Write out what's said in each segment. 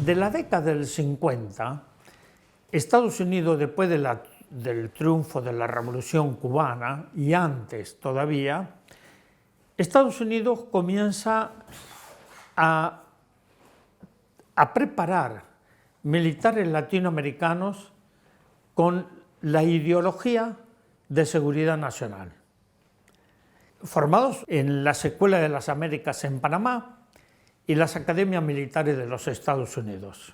Desde la década del 50, Estados Unidos, después del triunfo de la Revolución Cubana y antes todavía, Estados Unidos comienza a preparar militares latinoamericanos con la ideología de seguridad nacional, formados en las Escuelas de las Américas en Panamá y las Academias Militares de los Estados Unidos.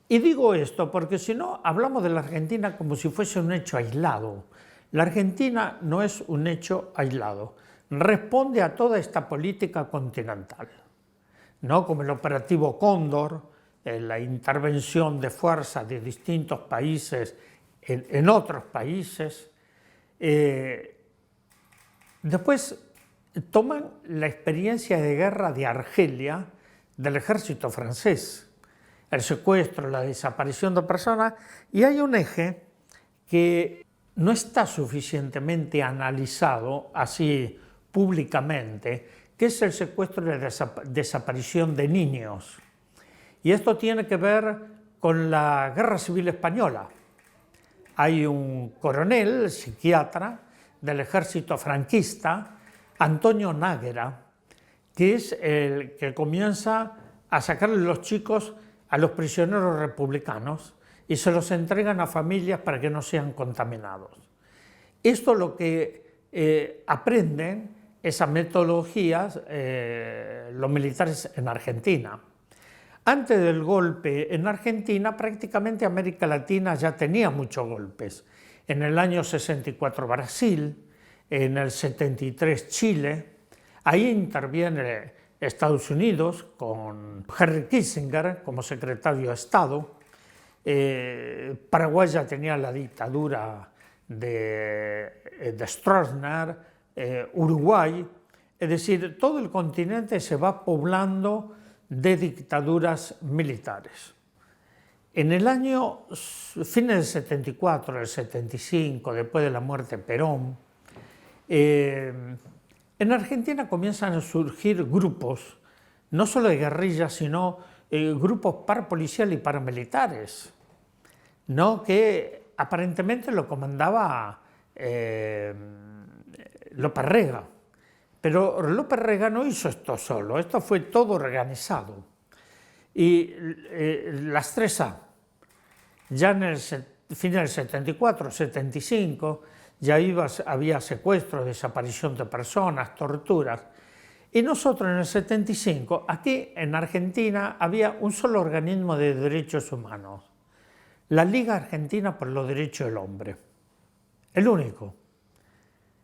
Y digo esto porque si no, hablamos de la Argentina como si fuese un hecho aislado. La Argentina no es un hecho aislado, responde a toda esta política continental, ¿no? Como el operativo Cóndor, la intervención de fuerzas de distintos países en otros países. Después toman la experiencia de guerra de Argelia del ejército francés, el secuestro, la desaparición de personas, y hay un eje que no está suficientemente analizado así públicamente, que es el secuestro y la desaparición de niños. Y esto tiene que ver con la Guerra Civil Española. Hay un coronel, psiquiatra del ejército franquista, Antonio Náguera, que es el que comienza a sacarle los chicos a los prisioneros republicanos y se los entregan a familias para que no sean contaminados. Esto es lo que aprenden esas metodologías los militares en Argentina. Antes del golpe en Argentina, prácticamente América Latina ya tenía muchos golpes. En el año 64 Brasil, en el 73 Chile, ahí interviene Estados Unidos con Henry Kissinger como secretario de Estado. Paraguay ya tenía la dictadura de Stroessner, Uruguay, es decir, todo el continente se va poblando de dictaduras militares. En el año, fines del 74, el 75, después de la muerte de Perón, en Argentina comienzan a surgir grupos, no solo de guerrillas, sino grupos parapoliciales y paramilitares, ¿no? Que aparentemente lo comandaba López Rega. Pero López Rega no hizo esto solo, esto fue todo organizado. Y las 3A, ya en el fin del 74, 75, ya había secuestros, desaparición de personas, torturas. Y nosotros en el 75, aquí en Argentina, había un solo organismo de derechos humanos, la Liga Argentina por los Derechos del Hombre, el único.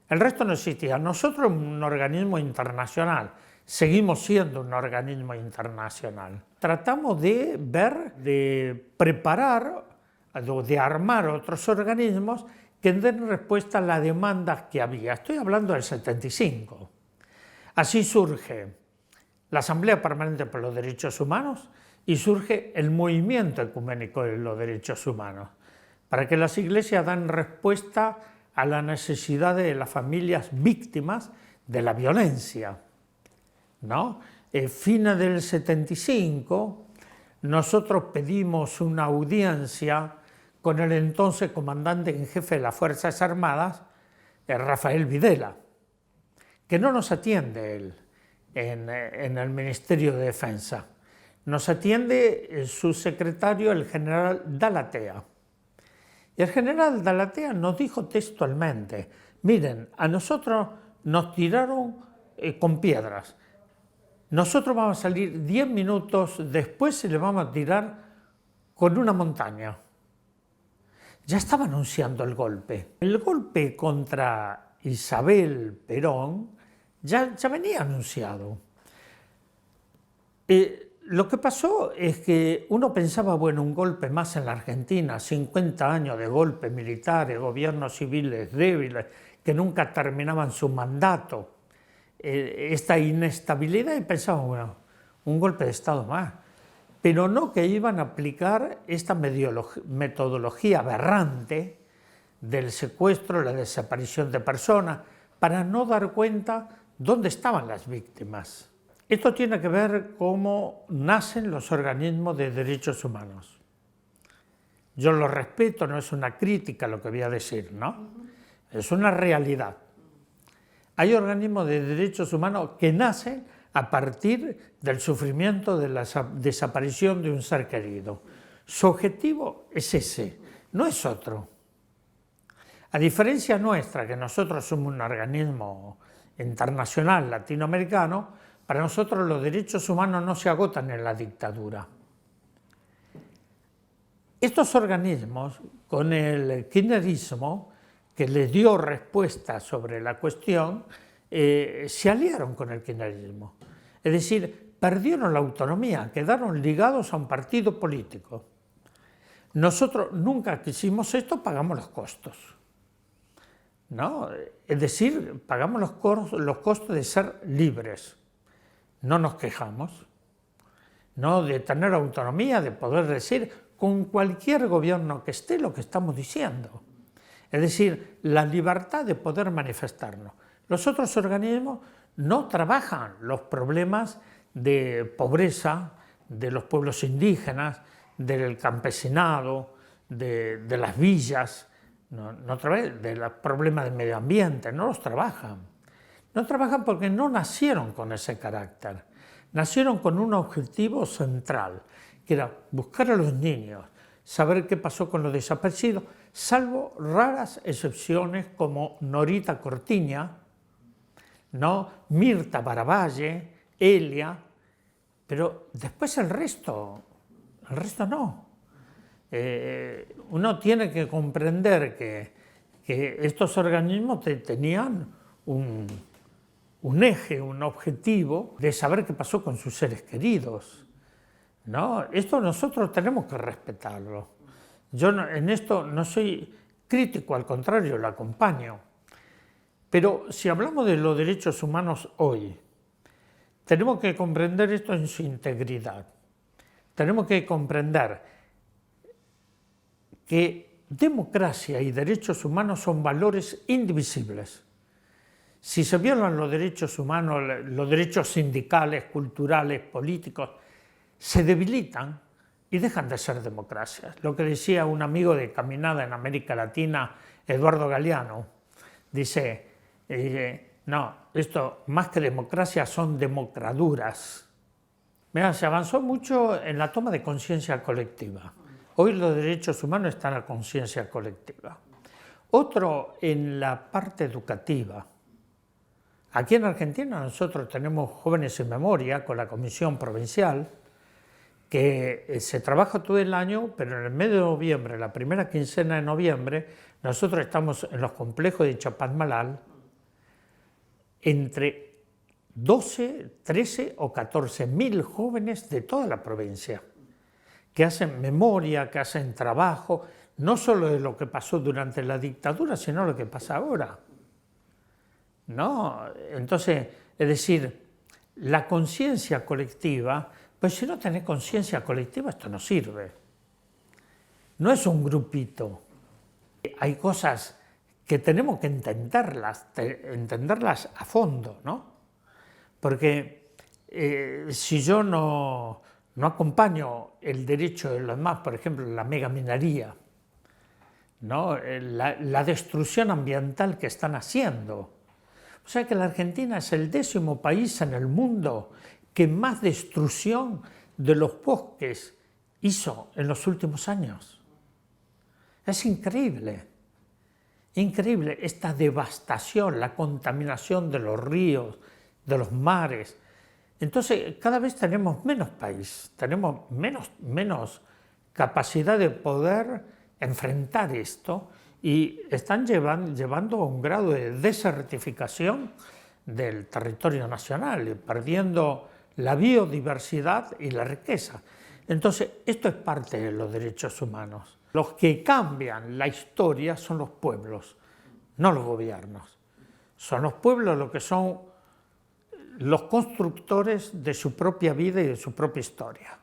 El resto no existía. Nosotros un organismo internacional, seguimos siendo un organismo internacional. Tratamos de ver, de preparar, de armar otros organismos que den respuesta a las demandas que había. Estoy hablando del 75. Así surge la Asamblea Permanente por los Derechos Humanos y surge el Movimiento Ecuménico de los Derechos Humanos, para que las iglesias dan respuesta a la necesidad de las familias víctimas de la violencia, ¿no? Fines del 75, nosotros pedimos una audiencia con el entonces comandante en jefe de las Fuerzas Armadas, Rafael Videla, que no nos atiende él en el Ministerio de Defensa, nos atiende su secretario, el general Dalatea. Y el general Dalatea nos dijo textualmente, miren, a nosotros nos tiraron con piedras, nosotros vamos a salir 10 minutos después y le vamos a tirar con una montaña. Ya estaba anunciando el golpe. El golpe contra Isabel Perón ya venía anunciado. Lo que pasó es que uno pensaba, bueno, un golpe más en la Argentina, 50 años de golpes militares, gobiernos civiles débiles, que nunca terminaban su mandato, esta inestabilidad, y pensaba, bueno, un golpe de Estado más. Pero no que iban a aplicar esta metodología aberrante del secuestro, la desaparición de personas, para no dar cuenta dónde estaban las víctimas. Esto tiene que ver cómo nacen los organismos de derechos humanos. Yo lo respeto, no es una crítica lo que voy a decir, ¿no? Es una realidad. Hay organismos de derechos humanos que nacen a partir del sufrimiento de la desaparición de un ser querido. Su objetivo es ese, no es otro. A diferencia nuestra, que nosotros somos un organismo internacional latinoamericano, para nosotros los derechos humanos no se agotan en la dictadura. Estos organismos, con el kirchnerismo, que les dio respuesta sobre la cuestión, se aliaron con el kirchnerismo. Es decir, perdieron la autonomía, quedaron ligados a un partido político. Nosotros nunca que hicimos esto, pagamos los costos, ¿no? Es decir, pagamos los costos de ser libres. No nos quejamos, ¿no? De tener autonomía, de poder decir con cualquier gobierno que esté lo que estamos diciendo. Es decir, la libertad de poder manifestarnos. Los otros organismos no trabajan los problemas de pobreza de los pueblos indígenas, del campesinado, de las villas, no trabajan de los problemas del medio ambiente, no los trabajan. No trabajan porque no nacieron con ese carácter. Nacieron con un objetivo central, que era buscar a los niños, saber qué pasó con los desaparecidos, salvo raras excepciones como Norita Cortiña, ¿no? Mirta Baravalle, Elia, pero después el resto no. Uno tiene que comprender que estos organismos tenían un eje, un objetivo de saber qué pasó con sus seres queridos, ¿no? Esto nosotros tenemos que respetarlo. Yo en esto no soy crítico, al contrario, lo acompaño. Pero si hablamos de los derechos humanos hoy, tenemos que comprender esto en su integridad. Tenemos que comprender que democracia y derechos humanos son valores indivisibles. Si se violan los derechos humanos, los derechos sindicales, culturales, políticos, se debilitan y dejan de ser democracias. Lo que decía un amigo de Caminada en América Latina, Eduardo Galeano, dice, no, esto más que democracia son democraduras. Mira, se avanzó mucho en la toma de conciencia colectiva. Hoy los derechos humanos están a conciencia colectiva. Otro en la parte educativa. Aquí en Argentina nosotros tenemos Jóvenes en Memoria con la Comisión Provincial, que se trabaja todo el año, pero en el mes de noviembre, la primera quincena de noviembre, nosotros estamos en los complejos de Chapadmalal, entre 12, 13 o 14.000 jóvenes de toda la provincia, que hacen memoria, que hacen trabajo, no solo de lo que pasó durante la dictadura, sino lo que pasa ahora, ¿no? Entonces, es decir, la conciencia colectiva, pues si no tenés conciencia colectiva, esto no sirve. No es un grupito. Hay cosas que tenemos que entenderlas a fondo, ¿no? Porque si yo no acompaño el derecho de los demás, por ejemplo, la megaminería, ¿no? La destrucción ambiental que están haciendo. O sea que la Argentina es el 10º país en el mundo que más destrucción de los bosques hizo en los últimos años. Es increíble, increíble esta devastación, la contaminación de los ríos, de los mares. Entonces, cada vez tenemos menos país, tenemos menos capacidad de poder enfrentar esto y están llevando a un grado de desertificación del territorio nacional y perdiendo la biodiversidad y la riqueza. Entonces, esto es parte de los derechos humanos. Los que cambian la historia son los pueblos, no los gobiernos. Son los pueblos los que son los constructores de su propia vida y de su propia historia.